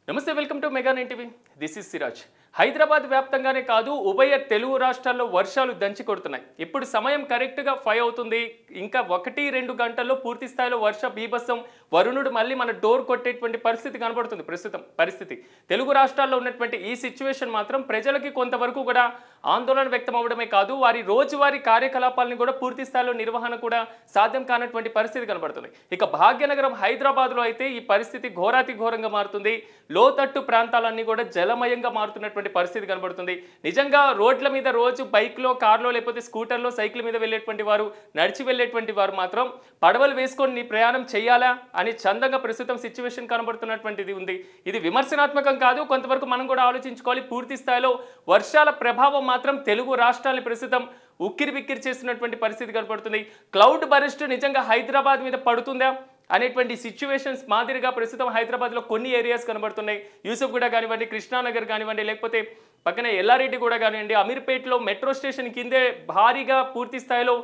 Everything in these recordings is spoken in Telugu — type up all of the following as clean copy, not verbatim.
నమస్తే welcome to mega nine TV this is Siraj Hyderabad వ్యాప్తంగానే కాదు ఉభయ తెలుగు రాష్ట్రాల్లో వర్షాలు దంచి కొడుతున్నాయి. ఇప్పుడు సమయం కరెక్ట్గా 5 అవుతుంది. ఇంకా 1-2 గంటల్లో పూర్తి స్థాయిలో వర్ష బీభత్సం వరుణుడు మళ్ళీ మన డోర్ కొట్టేటువంటి పరిస్థితి కనబడుతుంది. ప్రస్తుతం పరిస్థితి తెలుగు రాష్ట్రాల్లో ఉన్నటువంటి ఈ సిచ్యువేషన్ మాత్రం ప్రజలకి కొంతవరకు కూడా ఆందోళన వ్యక్తం అవడమే కాదు, వారి రోజువారీ కార్యకలాపాలను కూడా పూర్తి స్థాయిలో నిర్వహణ కూడా సాధ్యం కానటువంటి పరిస్థితి కనబడుతుంది. ఇక భాగ్యనగరం హైదరాబాద్లో అయితే ఈ పరిస్థితి ఘోరాతి ఘోరంగా మారుతుంది. లోతట్టు ప్రాంతాలన్నీ కూడా జలమయంగా మారుతున్నటువంటి పరిస్థితి కనబడుతుంది. నిజంగా రోడ్ల మీద రోజు బైక్లో, కార్లో, లేకపోతే స్కూటర్లో, సైకిల్ మీద వెళ్ళేటువంటి వారు, నడిచి వెళ్ళేటువంటి వారు మాత్రం పడవలు వేసుకొని ప్రయాణం చేయాలా అని చందంగా ప్రస్తుతం సిచ్యువేషన్ కనబడుతున్నటువంటిది ఉంది. ఇది విమర్శనాత్మకం కాదు, కొంతవరకు మనం కూడా ఆలోచించుకోవాలి. పూర్తి స్థాయిలో వర్షాల ప్రభావం మాత్రం తెలుగు రాష్ట్రాలను ప్రస్తుతం ఉక్కిరి బిక్కిరి చేస్తున్నటువంటి పరిస్థితి కనబడుతుంది. క్లౌడ్ బరెస్ట్ నిజంగా హైదరాబాద్ మీద పడుతుందా అనేటువంటి సిచ్యువేషన్స్ మాదిరిగా ప్రస్తుతం హైదరాబాద్లో కొన్ని ఏరియాస్ కనబడుతున్నాయి. యూసుఫ్గూడ కానివ్వండి, కృష్ణానగర్ కానివ్వండి, లేకపోతే పక్కన ఎల్లారెడ్డి కూడా కానివ్వండి, అమీర్పేటలో మెట్రో స్టేషన్ కిందే భారీగా పూర్తి స్థాయిలో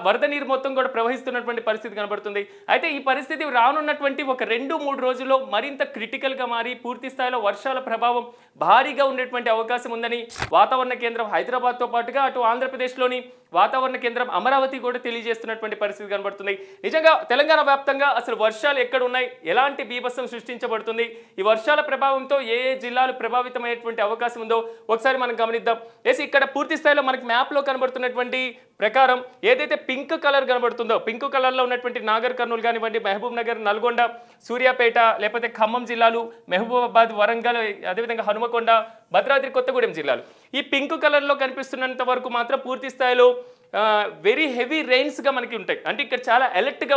వరద నీరు మొత్తం కూడా ప్రవహిస్తున్నటువంటి పరిస్థితి కనబడుతుంది. అయితే ఈ పరిస్థితి రానున్నటువంటి ఒక 2-3 రోజుల్లో మరింత క్రిటికల్గా మారి పూర్తి స్థాయిలో వర్షాల ప్రభావం భారీగా ఉండేటువంటి అవకాశం ఉందని వాతావరణ కేంద్రం హైదరాబాద్తో పాటుగా అటు ఆంధ్రప్రదేశ్లోని వాతావరణ కేంద్రం అమరావతి కూడా తెలియజేస్తున్నటువంటి పరిస్థితి కనబడుతుంది. నిజంగా తెలంగాణ వ్యాప్తంగా అసలు వర్షాలు ఎక్కడ ఉన్నాయి, ఎలాంటి బీభత్సం సృష్టించబడుతుంది, ఈ వర్షాల ప్రభావంతో ఏ ఏ జిల్లాలు ప్రభావితమైనటువంటి అవకాశం ఉందో ఒకసారి మనం గమనిద్దాం. ఇక్కడ పూర్తి స్థాయిలో మనకి మ్యాప్లో కనబడుతున్నటువంటి ప్రకారం ఏదైతే పింక్ కలర్ కనబడుతుందో, పింక్ కలర్లో ఉన్నటువంటి నాగర్ కర్నూలు కానివ్వండి, మహబూబ్ నగర్, నల్గొండ, సూర్యాపేట, లేకపోతే ఖమ్మం జిల్లాలు, మహబూబాబాద్, వరంగల్, అదేవిధంగా హనుమకొండ, భద్రాద్రి కొత్తగూడెం జిల్లాలు, ఈ పింక్ కలర్లో కనిపిస్తున్నంత వరకు మాత్రం పూర్తి స్థాయిలో వెరీ హెవీ రెయిన్స్గా మనకి ఉంటాయి. అంటే ఇక్కడ చాలా అలర్ట్గా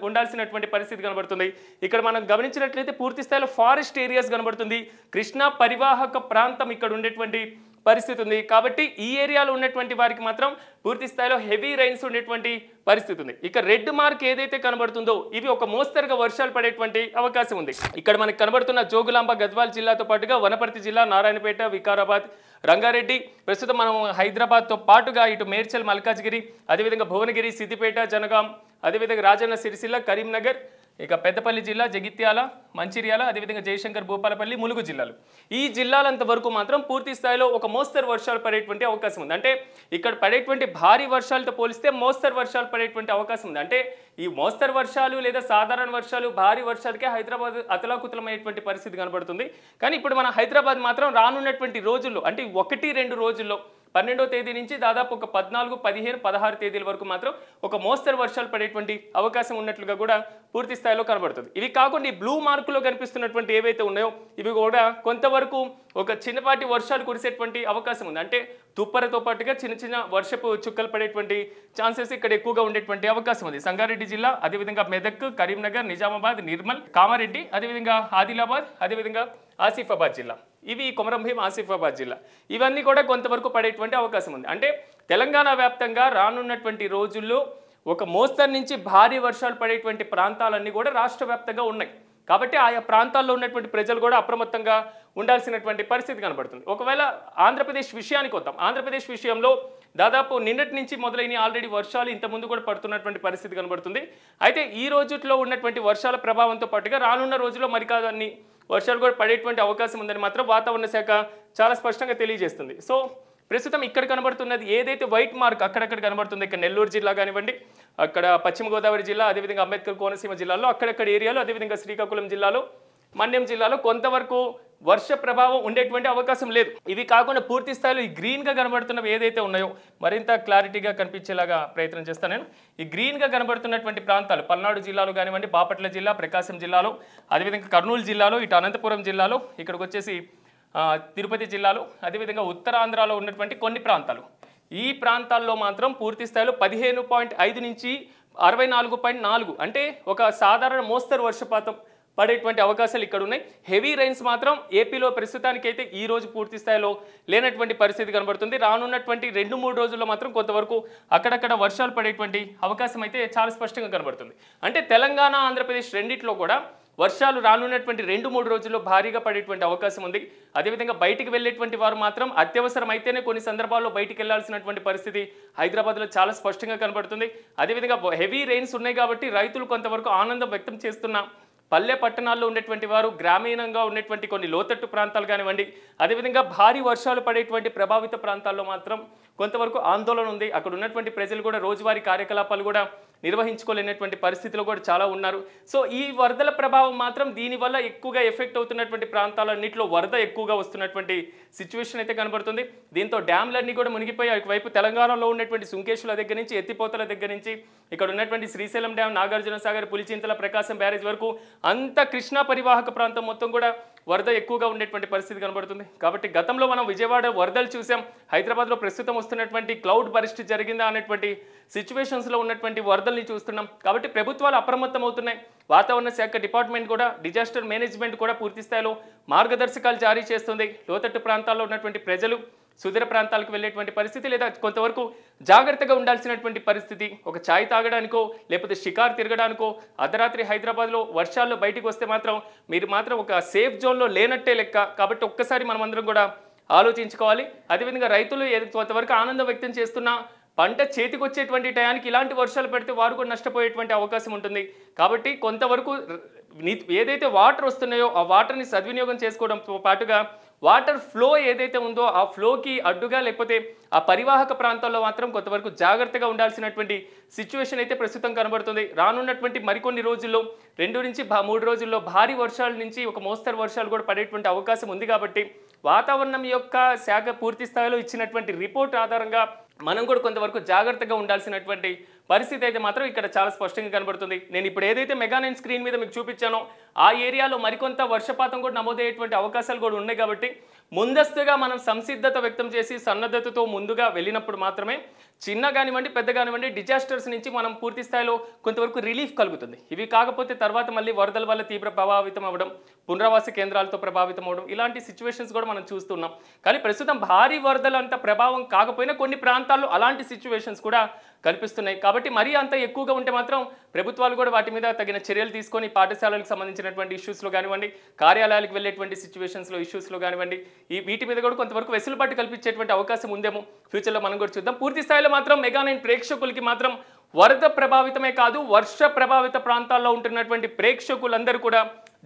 ఉండాల్సినటువంటి పరిస్థితి కనబడుతుంది. ఇక్కడ మనం గమనించినట్లయితే పూర్తి స్థాయిలో ఫారెస్ట్ ఏరియాస్ కనబడుతుంది. కృష్ణా పరివాహక ప్రాంతం ఇక్కడ ఉండేటువంటి పరిస్థితి ఉంది. కాబట్టి ఈ ఏరియాలో ఉన్నటువంటి వారికి మాత్రం పూర్తి స్థాయిలో హెవీ రైన్స్ ఉండేటువంటి పరిస్థితి ఉంది. ఇక రెడ్ మార్క్ ఏదైతే కనబడుతుందో ఇవి ఒక మోస్తరుగా వర్షాలు పడేటువంటి అవకాశం ఉంది. ఇక్కడ మనకు కనబడుతున్న జోగులాంబ, గద్వాల్ జిల్లాతో పాటుగా వనపర్తి జిల్లా, నారాయణపేట, వికారాబాద్, రంగారెడ్డి, ప్రస్తుతం మనం హైదరాబాద్తో పాటుగా ఇటు మేడ్చల్, మల్కాజ్గిరి, అదేవిధంగా భువనగిరి, సిద్దిపేట, జనగాం, అదేవిధంగా రాజన్న సిరిసిల్ల, కరీంనగర్, ఇక పెద్దపల్లి జిల్లా, జగిత్యాల, మంచిర్యాల, అదేవిధంగా జయశంకర్, భూపాలపల్లి, ములుగు జిల్లాలు, ఈ జిల్లాలంత వరకు మాత్రం పూర్తి స్థాయిలో ఒక మోస్తరు వర్షాలు పడేటువంటి అవకాశం ఉంది. అంటే ఇక్కడ పడేటువంటి భారీ వర్షాలతో పోలిస్తే మోస్తరు వర్షాలు పడేటువంటి అవకాశం ఉంది. అంటే ఈ మోస్తరు వర్షాలు లేదా సాధారణ వర్షాలు, భారీ వర్షాలకే హైదరాబాద్ అతలాకుతలమైనటువంటి పరిస్థితి కనబడుతుంది. కానీ ఇప్పుడు మన హైదరాబాద్ మాత్రం రానున్నటువంటి రోజుల్లో, అంటే 1-2 రోజుల్లో 12వ తేదీ నుంచి దాదాపు ఒక 14, 15, 16 తేదీల వరకు మాత్రం ఒక మోస్తరు వర్షాలు పడేటువంటి అవకాశం ఉన్నట్లుగా కూడా పూర్తి స్థాయిలో కనబడుతుంది. ఇవి కాకుండా ఈ బ్లూ మార్కులో కనిపిస్తున్నటువంటి ఏవైతే ఉన్నాయో ఇవి కూడా కొంతవరకు ఒక చిన్నపాటి వర్షాలు కురిసేటువంటి అవకాశం ఉంది. అంటే తుప్పరతో పాటుగా చిన్న చిన్న వర్షపు చుక్కలు పడేటువంటి ఛాన్సెస్ ఇక్కడ ఎక్కువగా ఉండేటువంటి అవకాశం ఉంది. సంగారెడ్డి జిల్లా, అదేవిధంగా మెదక్, కరీంనగర్, నిజామాబాద్, నిర్మల్, కామారెడ్డి, అదేవిధంగా ఆదిలాబాద్, అదేవిధంగా ఆసిఫాబాద్ జిల్లా, ఇవి కొమరంభీం, ఆసిఫాబాద్ జిల్లా, ఇవన్నీ కూడా కొంతవరకు పడేటువంటి అవకాశం ఉంది. అంటే తెలంగాణ వ్యాప్తంగా రానున్నటువంటి రోజుల్లో ఒక మోస్తరు నుంచి భారీ వర్షాలు పడేటువంటి ప్రాంతాలన్నీ కూడా రాష్ట్ర వ్యాప్తంగా ఉన్నాయి. కాబట్టి ఆయా ప్రాంతాల్లో ఉన్నటువంటి ప్రజలు కూడా అప్రమత్తంగా ఉండాల్సినటువంటి పరిస్థితి కనబడుతుంది. ఒకవేళ ఆంధ్రప్రదేశ్ విషయానికి వద్దాం. ఆంధ్రప్రదేశ్ విషయంలో దాదాపు నిన్నటి నుంచి మొదలైన ఆల్రెడీ వర్షాలు ఇంతకుముందు కూడా పడుతున్నటువంటి పరిస్థితి కనబడుతుంది. అయితే ఈ రోజుల్లో ఉన్నటువంటి వర్షాల ప్రభావంతో పాటుగా రానున్న రోజుల్లో మరికాన్ని వర్షాలు కూడా పడేటువంటి అవకాశం ఉందని మాత్రం వాతావరణ శాఖ చాలా స్పష్టంగా తెలియజేస్తుంది. సో ప్రస్తుతం ఇక్కడ కనబడుతున్నది ఏదైతే వైట్ మార్క్ అక్కడక్కడ కనబడుతుంది, ఇక్కడ నెల్లూరు జిల్లా కానివ్వండి, అక్కడ పశ్చిమ గోదావరి జిల్లా, అదేవిధంగా అంబేద్కర్ కోనసీమ జిల్లాలో అక్కడక్కడ ఏరియాలో, అదేవిధంగా శ్రీకాకుళం జిల్లాలో, మన్యం జిల్లాలో కొంతవరకు వర్ష ప్రభావం ఉండేటువంటి అవకాశం లేదు. ఇవి కాకుండా పూర్తి స్థాయిలో ఈ గ్రీన్గా కనబడుతున్నవి ఏదైతే ఉన్నాయో మరింత క్లారిటీగా కనిపించేలాగా ప్రయత్నం చేస్తాను నేను. ఈ గ్రీన్గా కనబడుతున్నటువంటి ప్రాంతాలు పల్నాడు జిల్లాలో కానివ్వండి, బాపట్ల జిల్లా, ప్రకాశం జిల్లాలో, అదేవిధంగా కర్నూలు జిల్లాలో, ఇటు అనంతపురం జిల్లాలో, ఇక్కడికి వచ్చేసి తిరుపతి జిల్లాలో, అదేవిధంగా ఉత్తరాంధ్రలో ఉన్నటువంటి కొన్ని ప్రాంతాలు, ఈ ప్రాంతాల్లో మాత్రం పూర్తి స్థాయిలో 15.5 నుంచి 64.4 అంటే ఒక సాధారణ మోస్తరు వర్షపాతం పడేటువంటి అవకాశాలు ఇక్కడ ఉన్నాయి. హెవీ రైన్స్ మాత్రం ఏపీలో ప్రస్తుతానికైతే ఈ రోజు పూర్తి స్థాయిలో లేనటువంటి పరిస్థితి కనబడుతుంది. రానున్నటువంటి 2-3 రోజుల్లో మాత్రం కొంతవరకు అక్కడక్కడ వర్షాలు పడేటువంటి అవకాశం అయితే చాలా స్పష్టంగా కనబడుతుంది. అంటే తెలంగాణ, ఆంధ్రప్రదేశ్ రెండిట్లో కూడా వర్షాలు రానున్నటువంటి 2-3 రోజుల్లో భారీగా పడేటువంటి అవకాశం ఉంది. అదేవిధంగా బయటికి వెళ్ళేటువంటి వారు మాత్రం అత్యవసరం అయితేనే కొన్ని సందర్భాల్లో బయటికి వెళ్లాల్సినటువంటి పరిస్థితి హైదరాబాద్లో చాలా స్పష్టంగా కనబడుతుంది. అదేవిధంగా హెవీ రెయిన్స్ ఉన్నాయి కాబట్టి రైతులు కొంతవరకు ఆనందం వ్యక్తం చేస్తున్న పల్లె పట్టణాల్లో ఉండేటువంటి వారు, గ్రామీణంగా ఉన్నటువంటి కొన్ని లోతట్టు ప్రాంతాలు కానివ్వండి, అదేవిధంగా భారీ వర్షాలు పడేటువంటి ప్రభావిత ప్రాంతాల్లో మాత్రం కొంతవరకు ఆందోళన ఉంది. అక్కడ ఉన్నటువంటి ప్రజలు కూడా రోజువారీ కార్యకలాపాలు కూడా నిర్వహించుకోలేనటువంటి పరిస్థితిలో కూడా చాలా ఉన్నారు. సో ఈ వరదల ప్రభావం మాత్రం దీనివల్ల ఎక్కువగా ఎఫెక్ట్ అవుతున్నటువంటి ప్రాంతాలన్నింటిలో వరద ఎక్కువగా వస్తున్నటువంటి సిచ్యువేషన్ అయితే కనబడుతుంది. దీంతో డ్యామ్లన్నీ కూడా మునిగిపోయి ఒకవైపు తెలంగాణలో ఉన్నటువంటి సుంకేశ్వల దగ్గర నుంచి, ఎత్తిపోతల దగ్గర నుంచి, ఇక్కడ ఉన్నటువంటి శ్రీశైలం డ్యామ్, నాగార్జున సాగర్, పులిచింతల, ప్రకాశం బ్యారేజ్ వరకు అంత కృష్ణా పరివాహక ప్రాంతం మొత్తం కూడా వరద ఎక్కువగా ఉండేటువంటి పరిస్థితి కనబడుతుంది. కాబట్టి గతంలో మనం విజయవాడ వరదలు చూసాం. హైదరాబాద్లో ప్రస్తుతం వస్తున్నటువంటి క్లౌడ్ బరిస్ట్ జరిగిందా అనేటువంటి సిచ్యువేషన్స్లో ఉన్నటువంటి వరదల్ని చూస్తున్నాం. కాబట్టి ప్రభుత్వాలు అప్రమత్తం అవుతున్నాయి. వాతావరణ శాఖ డిపార్ట్మెంట్ కూడా, డిజాస్టర్ మేనేజ్మెంట్ కూడా పూర్తి స్థాయిలో మార్గదర్శకాలు జారీ చేస్తుంది. లోతట్టు ప్రాంతాల్లో ఉన్నటువంటి ప్రజలు సుదూర ప్రాంతాలకు వెళ్ళేటువంటి పరిస్థితి, లేదా కొంతవరకు జాగ్రత్తగా ఉండాల్సినటువంటి పరిస్థితి. ఒక ఛాయ్ తాగడానికో లేకపోతే షికార్ తిరగడానికో అర్ధరాత్రి హైదరాబాద్లో వర్షాల్లో బయటికి వస్తే మాత్రం మీరు మాత్రం ఒక సేఫ్ జోన్లో లేనట్టే లెక్క. కాబట్టి ఒక్కసారి మనం అందరం కూడా ఆలోచించుకోవాలి. అదేవిధంగా రైతులు కొంతవరకు ఆనందం వ్యక్తం చేస్తున్నా పంట చేతికి వచ్చేటువంటి టయానికి ఇలాంటి వర్షాలు పెడితే వారు కూడా నష్టపోయేటువంటి అవకాశం ఉంటుంది. కాబట్టి కొంతవరకు ఏదైతే వాటర్ వస్తున్నాయో ఆ వాటర్ని సద్వినియోగం చేసుకోవడంతో పాటుగా వాటర్ ఫ్లో ఏదైతే ఉందో ఆ ఫ్లోకి అడ్డుగా లేకపోతే ఆ పరివాహక ప్రాంతాల్లో మాత్రం కొంతవరకు జాగ్రత్తగా ఉండాల్సినటువంటి సిచ్యువేషన్ అయితే ప్రస్తుతం కనబడుతుంది. రానున్నటువంటి మరికొన్ని రోజుల్లో 2 నుంచి 3 రోజుల్లో భారీ వర్షాల నుంచి ఒక మోస్తరు వర్షాలు కూడా పడేటువంటి అవకాశం ఉంది. కాబట్టి వాతావరణం యొక్క శాఖ పూర్తి స్థాయిలో ఇచ్చినటువంటి రిపోర్ట్ ఆధారంగా మనం కూడా కొంతవరకు జాగ్రత్తగా ఉండాల్సినటువంటి పరిస్థితి అయితే మాత్రం ఇక్కడ చాలా స్పష్టంగా కనబడుతుంది. నేను ఇప్పుడు ఏదైతే మెగా9 స్క్రీన్ మీద మీకు చూపించానో ఆ ఏరియాలో మరికొంత వర్షపాతం కూడా నమోదయ్యేటువంటి అవకాశాలు కూడా ఉన్నాయి. కాబట్టి ముందస్తుగా మనం సంసిద్ధత వ్యక్తం చేసి సన్నద్ధతతో ముందుగా వెళ్ళినప్పుడు మాత్రమే చిన్న కానివ్వండి, పెద్ద కానివ్వండి, డిజాస్టర్స్ నుంచి మనం పూర్తి స్థాయిలో కొంతవరకు రిలీఫ్ కలుగుతుంది. ఇవి కాకపోతే తర్వాత మళ్ళీ వరదల వల్ల తీవ్ర ప్రభావితం అవ్వడం, పునరావాస కేంద్రాలతో ప్రభావితం అవ్వడం, ఇలాంటి సిచ్యువేషన్స్ కూడా మనం చూస్తున్నాం. కానీ ప్రస్తుతం భారీ వరదలు అంత ప్రభావం కాకపోయినా కొన్ని ప్రాంతాల్లో అలాంటి సిచ్యువేషన్స్ కూడా కనిపిస్తున్నాయి. కాబట్టి మరీ అంత ఎక్కువగా ఉంటే మాత్రం ప్రభుత్వాలు కూడా వాటి మీద తగిన చర్యలు తీసుకొని పాఠశాలలకు సంబంధించినటువంటి ఇష్యూస్లో కానివ్వండి, కార్యాలయాలకు వెళ్ళేటువంటి సిచ్యువేషన్స్లో ఇష్యూస్లో కానివ్వండి, వీటి మీద కూడా కొంతవరకు వెసులుబాటు కల్పించేటువంటి అవకాశం ఉందేమో ఫ్యూచర్లో మనం కూడా చూద్దాం. పూర్తి స్థాయిలో మాత్రం మెగా9 ప్రేక్షకులకి మాత్రం వరద ప్రభావితమే కాదు, వర్ష ప్రభావిత ప్రాంతాల్లో ఉంటున్నటువంటి ప్రేక్షకులందరూ కూడా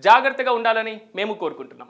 జాగ్రత్తగా ఉండాలని మేము కోరుకుంటున్నాం.